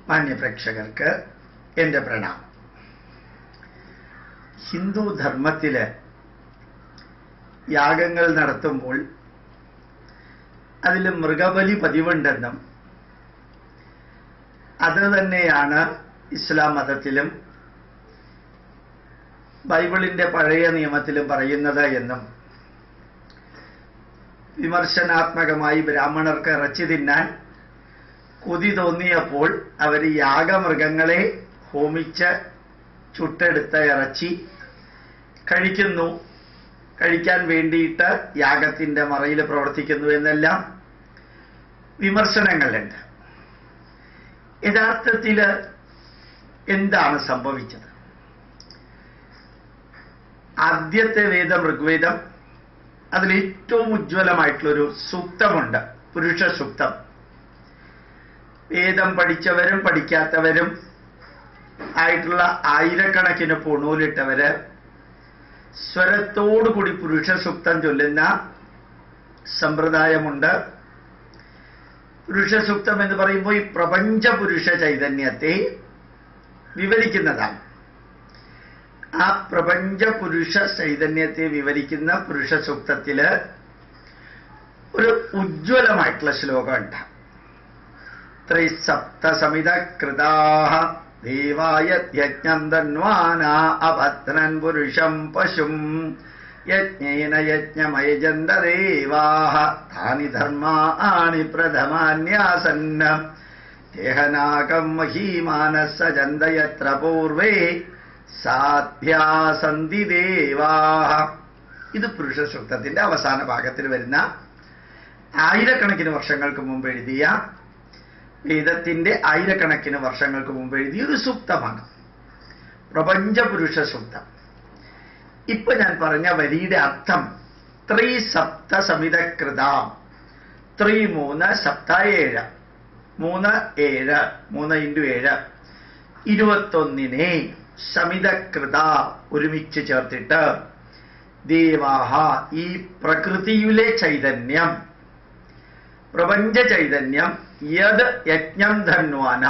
മാന്യപ്രേക്ഷകർക്ക് എൻ്റെ പ്രണാമം. ഹിന്ദു ധർമ്മത്തില് യാഗങ്ങൾ നടത്തുമ്പോൾ അതിൽ മൃഗബലി പതിവുണ്ടെന്നും അത് തന്നെയാണ് ഇസ്ലാം മതത്തിലും ബൈബിളിന്റെ പഴയ നിയമത്തിലും പറയുന്നത് എന്നും വിമർശനാത്മകമായി ബ്രാഹ്മണർക്ക് ഇറച്ചി തിന്നാൻ കൊതി തോന്നിയപ്പോൾ അവർ യാഗമൃഗങ്ങളെ ഹോമിച്ച് ചുട്ടെടുത്ത ഇറച്ചി കഴിക്കാൻ വേണ്ടിയിട്ട് യാഗത്തിന്റെ മറയിൽ പ്രവർത്തിക്കുന്നു എന്നെല്ലാം വിമർശനങ്ങളുണ്ട്. യഥാർത്ഥത്തിൽ എന്താണ് സംഭവിച്ചത്? ആദ്യത്തെ വേദം ഋഗ്വേദം, അതിലേറ്റവും ഉജ്ജ്വലമായിട്ടുള്ളൊരു സൂക്തമുണ്ട്, പുരുഷ സൂക്തം. വേദം പഠിച്ചവരും പഠിക്കാത്തവരും ആയിട്ടുള്ള ആയിരക്കണക്കിന് പൂണൂലിട്ടവര് സ്വരത്തോടുകൂടി പുരുഷ സൂക്തം ചൊല്ലുന്ന സമ്പ്രദായമുണ്ട്. പുരുഷ സൂക്തം എന്ന് പറയുമ്പോൾ ഈ പ്രപഞ്ച പുരുഷ ചൈതന്യത്തെ വിവരിക്കുന്നതാണ്. ആ പ്രപഞ്ച പുരുഷ ചൈതന്യത്തെ വിവരിക്കുന്ന പുരുഷ സൂക്തത്തില് ഒരു ഉജ്ജ്വലമായിട്ടുള്ള ശ്ലോകമുണ്ട്. ത്രിസപ്തസമിത കൃതാഃ ദേവായ യജ്ഞം ധന്വാനാ അഭദ്രൻ പുരുഷം പശും യജ്ഞേന യജ്ഞമയജന്ത ദേവാഃ താനി ധർമാണി പ്രഥമാന്യാസന്ന ദേഹനാകം മഹീമാനസ്സജന്ത യത്ര പൂർവേ സാധ്യാസന്തി ദേവാഃ. ഇത് പുരുഷ സൂക്തത്തിന്റെ അവസാന ഭാഗത്തിൽ വരുന്ന ആയിരക്കണക്കിന് വർഷങ്ങൾക്ക് മുമ്പ് എഴുതിയ വേദത്തിന്റെ ആയിരക്കണക്കിന് വർഷങ്ങൾക്ക് മുമ്പ് എഴുതിയ ഒരു സൂക്തമാണ്, പ്രപഞ്ച പുരുഷ സൂക്തം. ഇപ്പൊ ഞാൻ പറഞ്ഞ വരിയുടെ അർത്ഥം ത്രിസപ്തസമിതകൃത, 3 സപ്ത 7, 3 7, 3 × 7 21 സമിതകൃത ഒരുമിച്ച് ചേർത്തിട്ട് ദേവാഹ, ഈ പ്രകൃതിയിലെ ചൈതന്യം, പ്രപഞ്ച ചൈതന്യം, യത് യജ്ഞം ധന്വാന,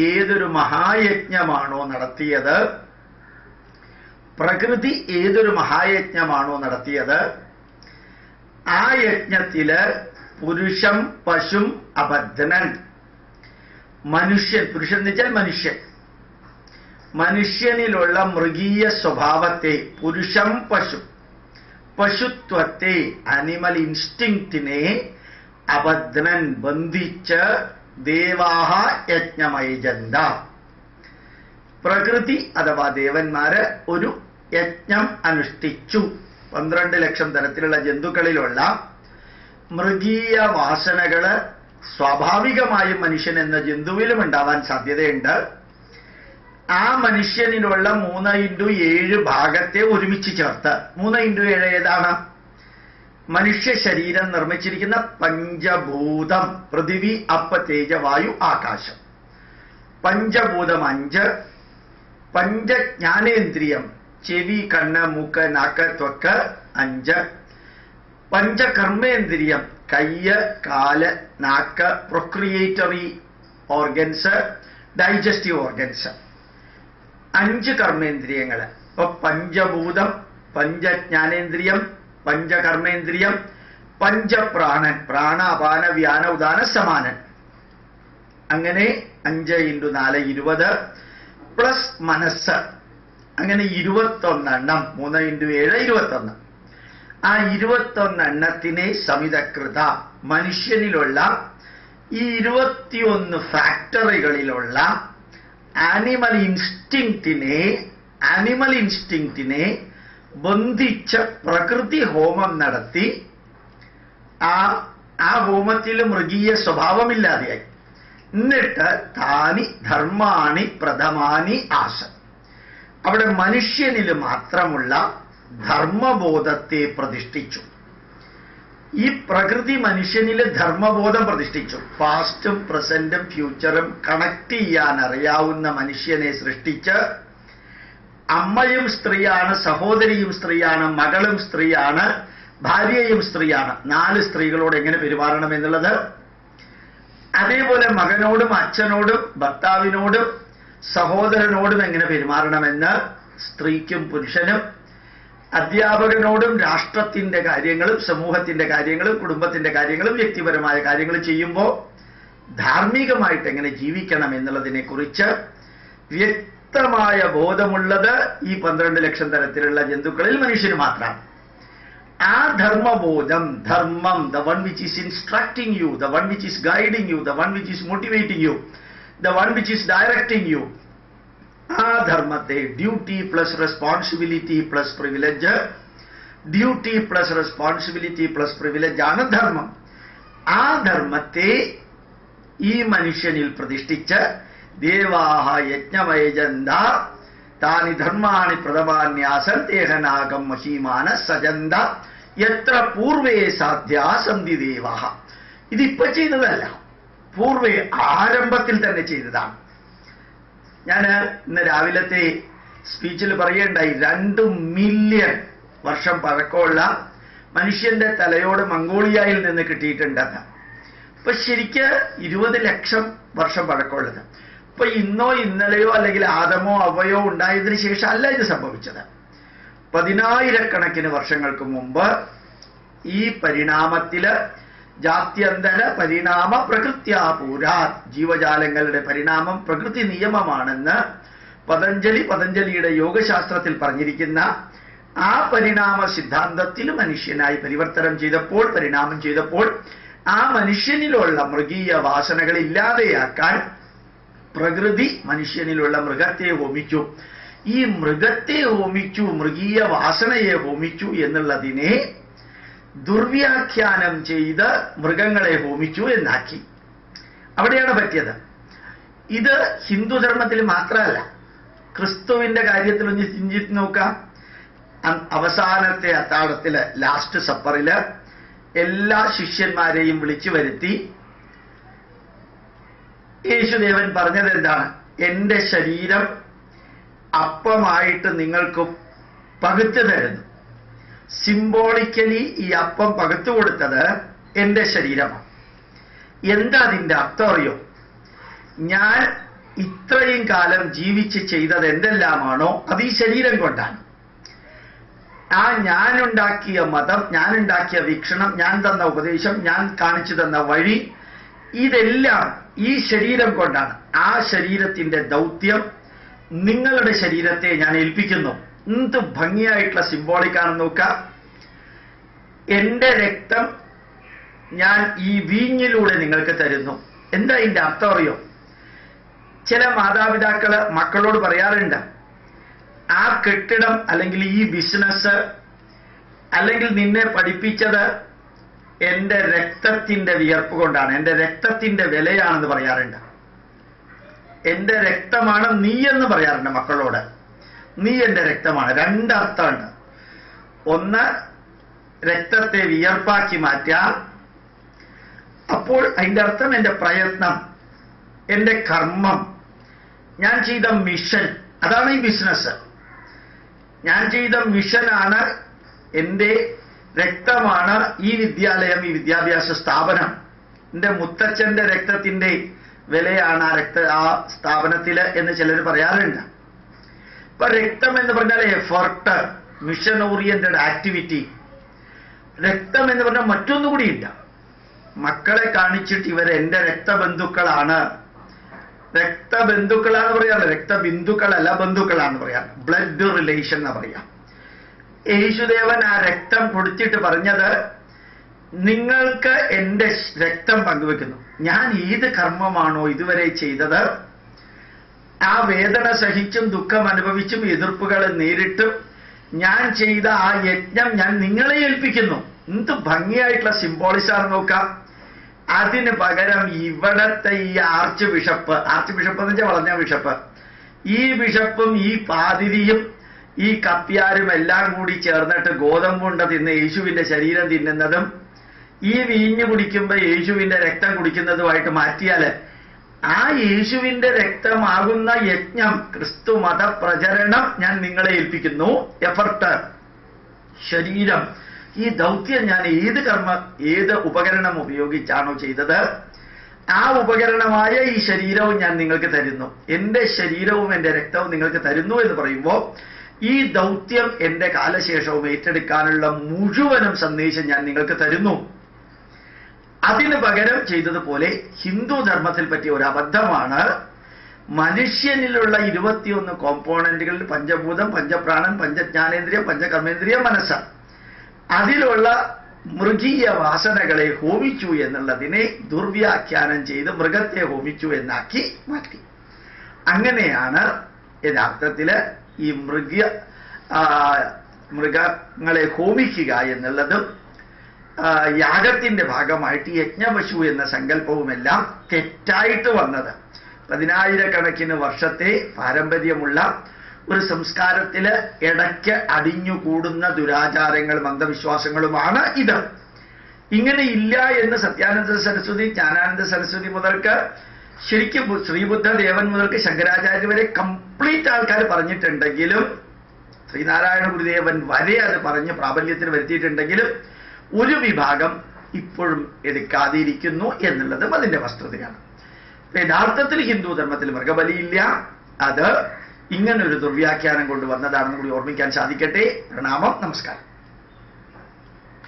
ഏതൊരു മഹായജ്ഞമാണോ നടത്തിയത്, പ്രകൃതി ഏതൊരു മഹായജ്ഞമാണോ നടത്തിയത്, ആ യജ്ഞത്തില് പുരുഷം പശും അബദ്ധനൻ, മനുഷ്യൻ, പുരുഷൻ എന്ന് വെച്ചാൽ മനുഷ്യൻ, മനുഷ്യനിലുള്ള മൃഗീയ സ്വഭാവത്തെ, പുരുഷം പശു, പശുത്വത്തെ, അനിമൽ ഇൻസ്റ്റിങ്ക്റ്റിനെ അബദ്ധനൻ ബന്ധിച്ച് ദേവാഹ യജ്ഞമയജന്ത, പ്രകൃതി അഥവാ ദേവന്മാര് ഒരു യജ്ഞം അനുഷ്ഠിച്ചു. 12 ലക്ഷം തരത്തിലുള്ള ജന്തുക്കളിലുള്ള മൃഗീയ വാസനകള് സ്വാഭാവികമായും മനുഷ്യൻ എന്ന ജന്തുവിലും ഉണ്ടാവാൻ സാധ്യതയുണ്ട്. ആ മനുഷ്യനിലുള്ള 3 × 7 ഭാഗത്തെ ഒരുമിച്ച് ചേർത്ത്, 3 × 7 ഏതാണ്? മനുഷ്യ ശരീരം നിർമ്മിച്ചിരിക്കുന്ന പഞ്ചഭൂതം, പൃഥിവി അപ്പ് തേജ വായു ആകാശം, പഞ്ചഭൂതം 5, പഞ്ചജ്ഞാനേന്ദ്രിയം ചെവി കണ്ണ് മൂക്ക് നാക്ക് ത്വക്ക് 5, പഞ്ചകർമ്മേന്ദ്രിയം കയ്യ് കാല് നാക്ക് പ്രൊക്രിയേറ്ററി ഓർഗൻസ് ഡൈജസ്റ്റീവ് ഓർഗൻസ്, 5 കർമ്മേന്ദ്രിയങ്ങള്. ഇപ്പൊ പഞ്ചഭൂതം, പഞ്ചജ്ഞാനേന്ദ്രിയം, പഞ്ചകർമ്മേന്ദ്രിയം, പഞ്ചപ്രാണൻ, പ്രാണ അപാന വ്യാന ഉദാന സമാനൻ, അങ്ങനെ 5 × 4 20 പ്ലസ് മനസ്സ്, അങ്ങനെ 21 എണ്ണം. 3 × 7 21. ആ 21 എണ്ണത്തിനെ സമിതകൃത, മനുഷ്യനിലുള്ള ഈ 21 ഫാക്ടറികളിലുള്ള ആനിമൽ ഇൻസ്റ്റിങ്ക്റ്റിനെ ബന്ധിച്ച് പ്രകൃതി ഹോമം നടത്തി ആ ഹോമത്തിൽ മൃഗീയ സ്വഭാവമില്ലാതെയായി. എന്നിട്ട് താനി ധർമാണി പ്രഥമാനി ആസൻ, അവിടെ മനുഷ്യനിൽ മാത്രമുള്ള ധർമ്മബോധത്തെ പ്രതിഷ്ഠിച്ചു. ഈ പ്രകൃതി മനുഷ്യനിൽ ധർമ്മബോധം പ്രതിഷ്ഠിച്ചു. പാസ്റ്റും പ്രസന്റും ഫ്യൂച്ചറും കണക്ട് ചെയ്യാൻ അറിയാവുന്ന മനുഷ്യനെ സൃഷ്ടിച്ച്, അമ്മയും സ്ത്രീയാണ്, സഹോദരിയും സ്ത്രീയാണ്, മകളും സ്ത്രീയാണ്, ഭാര്യയും സ്ത്രീയാണ്. 4 സ്ത്രീകളോട് എങ്ങനെ പെരുമാറണം എന്നുള്ളത് അതേപോലെ മകനോടും അച്ഛനോടും ഭർത്താവിനോടും സഹോദരനോടും എങ്ങനെ പെരുമാറണമെന്ന് സ്ത്രീക്കും പുരുഷനും, അധ്യാപകനോടും രാഷ്ട്രത്തിന്റെ കാര്യങ്ങളും സമൂഹത്തിന്റെ കാര്യങ്ങളും കുടുംബത്തിന്റെ കാര്യങ്ങളും വ്യക്തിപരമായ കാര്യങ്ങളും ചെയ്യുമ്പോൾ ധാർമ്മികമായിട്ട് എങ്ങനെ ജീവിക്കണം എന്നുള്ളതിനെ കുറിച്ച് വ്യക്തമായ ബോധമുള്ളത് ഈ 12 ലക്ഷം തരത്തിലുള്ള ജന്തുക്കളിൽ മനുഷ്യന് മാത്രമാണ്. ആ ധർമ്മബോധം, ധർമ്മം, the one which is instructing you, the one which is guiding you, the one which is motivating you, the one which is directing you, ആ ധർമ്മത്തെ duty plus responsibility plus privilege, duty plus responsibility plus privilege ആണ് ധർമ്മം. ആ ധർമ്മത്തെ ഈ മനുഷ്യനിൽ പ്രതിഷ്ഠിച്ച് ദേവാഹ യജ്ഞമയജന്ത താനി ധർമാണി പ്രഥമാന്യാസൻ ദേഹനാഗം മഹീമാന സജന്ത എത്ര പൂർവേ സാധ്യാ സന്ധി ദേവാഹ. ഇതിപ്പോ ചെയ്തതല്ല, പൂർവേ ആരംഭത്തിൽ തന്നെ ചെയ്തതാണ്. ഞാൻ ഇന്ന് രാവിലത്തെ സ്പീച്ചിൽ പറയുകയുണ്ടായി, 2 മില്യൺ വർഷം പഴക്കമുള്ള മനുഷ്യന്റെ തലയോട് മംഗോളിയയിൽ നിന്ന് കിട്ടിയിട്ടുണ്ടെന്ന്. ഇപ്പൊ ശരിക്ക് 20 ലക്ഷം വർഷം പഴക്കമുള്ളത്. ഇപ്പൊ ഇന്നോ ഇന്നലെയോ അല്ലെങ്കിൽ ആദമോ അവയോ ഉണ്ടായതിനു ശേഷം അല്ല ഇത് സംഭവിച്ചത്. 10,000 വർഷങ്ങൾക്ക് മുമ്പ് ഈ പരിണാമത്തില് ജാത്യന്തര പരിണാമ പ്രകൃത്യാപൂരാ, ജീവജാലങ്ങളുടെ പരിണാമം പ്രകൃതി നിയമമാണെന്ന് പതഞ്ജലിയുടെ യോഗശാസ്ത്രത്തിൽ പറഞ്ഞിരിക്കുന്ന ആ പരിണാമ സിദ്ധാന്തത്തിൽ മനുഷ്യനായി പരിവർത്തനം ചെയ്തപ്പോൾ, പരിണാമം ചെയ്തപ്പോൾ ആ മനുഷ്യനിലുള്ള മൃഗീയ വാസനകൾ ഇല്ലാതെയാക്കാൻ പ്രകൃതി മനുഷ്യനിലുള്ള മൃഗത്തെ ഹോമിച്ചു. ഈ മൃഗത്തെ ഹോമിച്ചു, മൃഗീയ വാസനയെ ഹോമിച്ചു എന്നുള്ളതിനെ ദുർവ്യാഖ്യാനം ചെയ്ത് മൃഗങ്ങളെ ഹോമിച്ചു എന്നാക്കി. അവിടെയാണ് പറ്റിയത്. ഇത് ഹിന്ദുധർമ്മത്തിൽ മാത്രമല്ല, ക്രിസ്തുവിന്റെ കാര്യത്തിലൊന്ന് ചിന്തിച്ച് നോക്കാം. അവസാനത്തെ അത്താഴത്തില്, ലാസ്റ്റ് സപ്പറില് എല്ലാ ശിഷ്യന്മാരെയും വിളിച്ചു വരുത്തി യേശുദേവൻ പറഞ്ഞത് എന്താണ്? എന്റെ ശരീരം അപ്പമായിട്ട് നിങ്ങൾക്ക് പകുത്തു തരുന്നു. സിംബോളിക്കലി ഈ അപ്പം പകുത്തു കൊടുത്തത് എന്റെ ശരീരമാണ്. എന്താ അതിന്റെ അർത്ഥം അറിയോ? ഞാൻ ഇത്രയും കാലം ജീവിച്ച് ചെയ്തത് എന്തെല്ലാമാണോ അത് ഈ ശരീരം കൊണ്ടാണ്. ആ ഞാനുണ്ടാക്കിയ മതം, ഞാനുണ്ടാക്കിയ വീക്ഷണം, ഞാൻ തന്ന ഉപദേശം, ഞാൻ കാണിച്ചു തന്ന വഴി, ഇതെല്ലാം ഈ ശരീരം കൊണ്ടാണ്. ആ ശരീരത്തിന്റെ ദൗത്യം നിങ്ങളുടെ ശരീരത്തെ ഞാൻ ഏൽപ്പിക്കുന്നു. എന്ത് ഭംഗിയായിട്ടുള്ള സിംബോളിക്കാണെന്ന് നോക്കാം. എന്റെ രക്തം ഞാൻ ഈ വീഞ്ഞിലൂടെ നിങ്ങൾക്ക് തരുന്നു. എന്താ ഇതിന്റെ അർത്ഥം അറിയോ? ചില മാതാപിതാക്കള് മക്കളോട് പറയാറുണ്ട്, ആ കെട്ടിടം അല്ലെങ്കിൽ ഈ ബിസിനസ് അല്ലെങ്കിൽ നിന്നെ പഠിപ്പിച്ചത് എന്റെ രക്തത്തിന്റെ വിയർപ്പ് കൊണ്ടാണ്, എന്റെ രക്തത്തിന്റെ വിലയാണെന്ന് പറയാറുണ്ട്. എന്റെ രക്തമാണ് നീ എന്ന് പറയാറുണ്ട് മക്കളോട്. നീ എന്റെ രക്തമാണ്. 2 അർത്ഥമുണ്ട്. ഒന്ന്, രക്തത്തെ വിയർപ്പാക്കി മാറ്റാം. അപ്പോൾ അതിന്റെ അർത്ഥം എന്റെ പ്രയത്നം, എന്റെ കർമ്മം, ഞാൻ ചെയ്ത മിഷൻ, അതാണ് ഈ ബിസിനസ്. ഞാൻ ചെയ്ത മിഷനാണ്, എന്റെ രക്തമാണ് ഈ വിദ്യാലയം, ഈ വിദ്യാഭ്യാസ സ്ഥാപനം. എന്റെ മുത്തച്ഛന്റെ രക്തത്തിന്റെ വിലയാണ് ആ സ്ഥാപനത്തില് എന്ന് ചിലർ പറയാറുണ്ട്. ഇപ്പൊ രക്തം എന്ന് പറഞ്ഞാൽ എഫർട്ട്, മിഷൻ ഓറിയന്റഡ് ആക്ടിവിറ്റി. രക്തം എന്ന് പറഞ്ഞാൽ മറ്റൊന്നുകൂടിയില്ല. മക്കളെ കാണിച്ചിട്ട് ഇവർ എന്റെ രക്തബന്ധുക്കളാണ്, രക്തബന്ധുക്കളാന്ന് പറയാറ്, രക്തബിന്ദുക്കളല്ല ബന്ധുക്കളാന്ന് പറയാം, ബ്ലഡ് റിലേഷൻ എന്ന് പറയാം. യേശുദേവൻ ആ രക്തം കൊടുത്തിട്ട് പറഞ്ഞത്, നിങ്ങൾക്ക് എന്റെ രക്തം പങ്കുവെക്കുന്നു. ഞാൻ ഏത് കർമ്മമാണോ ഇതുവരെ ചെയ്തത്, ആ വേദന സഹിച്ചും ദുഃഖം അനുഭവിച്ചും എതിർപ്പുകൾ നേരിട്ടും ഞാൻ ചെയ്ത ആ യജ്ഞം ഞാൻ നിങ്ങളെ ഏൽപ്പിക്കുന്നു. എന്ത് ഭംഗിയായിട്ടുള്ള സിംബോളിസാണ് നോക്കാം. അതിന് പകരം ഇവിടത്തെ ഈ ആർച്ച് ബിഷപ്പ് എന്ന് വെച്ചാൽ വളഞ്ഞ ബിഷപ്പ്, ഈ ബിഷപ്പും ഈ പാതിരിയും ഈ കപ്പ്യാരും എല്ലാം കൂടി ചേർന്നിട്ട് ഗോതമ്പുണ്ട തിന്ന് യേശുവിന്റെ ശരീരം തിന്നുന്നതും ഈ വീഞ്ഞ് കുടിക്കുമ്പോൾ യേശുവിന്റെ രക്തം കുടിക്കുന്നതുമായിട്ട് മാറ്റിയാല് ആ യേശുവിന്റെ രക്തമാകുന്ന യജ്ഞം, ക്രിസ്തു മത പ്രചരണം ഞാൻ നിങ്ങളെ ഏൽപ്പിക്കുന്നു. എഫർട്ട്, ശരീരം, ഈ ദൗത്യം ഞാൻ ഏത് ഉപകരണം ഉപയോഗിച്ചാണോ ചെയ്തത് ആ ഉപകരണമായ ഈ ശരീരവും ഞാൻ നിങ്ങൾക്ക് തരുന്നു, എൻ്റെ ശരീരവും എൻ്റെ രക്തവും നിങ്ങൾക്ക് തരുന്നു എന്ന് പറയുമ്പോൾ ഈ ദൗത്യം എൻ്റെ കാലശേഷവും ഏറ്റെടുക്കാനുള്ള മുഴുവനും സന്ദേശം ഞാൻ നിങ്ങൾക്ക് തരുന്നു. അതിന് പകരം ചെയ്തതുപോലെ ഹിന്ദു ധർമ്മത്തിൽ പറ്റിയ ഒരു അബദ്ധമാണ് മനുഷ്യനിലുള്ള 21 കോമ്പോണന്റുകളിൽ പഞ്ചഭൂതം, പഞ്ചപ്രാണൻ, പഞ്ചജ്ഞാനേന്ദ്രിയം, പഞ്ചകർമ്മേന്ദ്രിയം, മനസ്സ്, അതിലുള്ള മൃഗീയ വാസനകളെ ഹോമിച്ചു എന്നുള്ളതിനെ ദുർവ്യാഖ്യാനം ചെയ്ത് മൃഗത്തെ ഹോമിച്ചു എന്നാക്കി മാറ്റി. അങ്ങനെയാണ് യഥാർത്ഥത്തില് ഈ മൃഗങ്ങളെ ഹോമിക്കുക എന്നുള്ളതും യാഗത്തിന്റെ ഭാഗമായിട്ട് യജ്ഞപശു എന്ന സങ്കല്പവുമെല്ലാം തെറ്റായിട്ട് വന്നത്. 10,000-കണക്കിന് വർഷത്തെ പാരമ്പര്യമുള്ള ഒരു സംസ്കാരത്തില് ഇടയ്ക്ക് അടിഞ്ഞുകൂടുന്ന ദുരാചാരങ്ങളും അന്ധവിശ്വാസങ്ങളുമാണ് ഇത്. ഇങ്ങനെ ഇല്ല എന്ന് സത്യാനന്ദ സരസ്വതി, ജ്ഞാനാനന്ദ സരസ്വതി മുതൽക്ക് ശരിക്കും ശ്രീബുദ്ധദേവൻ മുതൽക്ക് ശങ്കരാചാര്യ വരെ കംപ്ലീറ്റ് ആൾക്കാർ പറഞ്ഞിട്ടുണ്ടെങ്കിലും, ശ്രീനാരായണ ഗുരുദേവൻ വരെ അത് പറഞ്ഞ് പ്രാബല്യത്തിന് വരുത്തിയിട്ടുണ്ടെങ്കിലും ഒരു വിഭാഗം ഇപ്പോഴും എടുക്കാതിരിക്കുന്നു എന്നുള്ളതും അതിന്റെ വസ്തുതയാണ്. യഥാർത്ഥത്തിൽ ഹിന്ദു ധർമ്മത്തിൽ മൃഗബലിയില്ല. അത് ഇങ്ങനൊരു ദുർവ്യാഖ്യാനം കൊണ്ട് വന്നതാണെന്ന് കൂടി ഓർമ്മിക്കാൻ സാധിക്കട്ടെ. പ്രണാമം, നമസ്കാരം.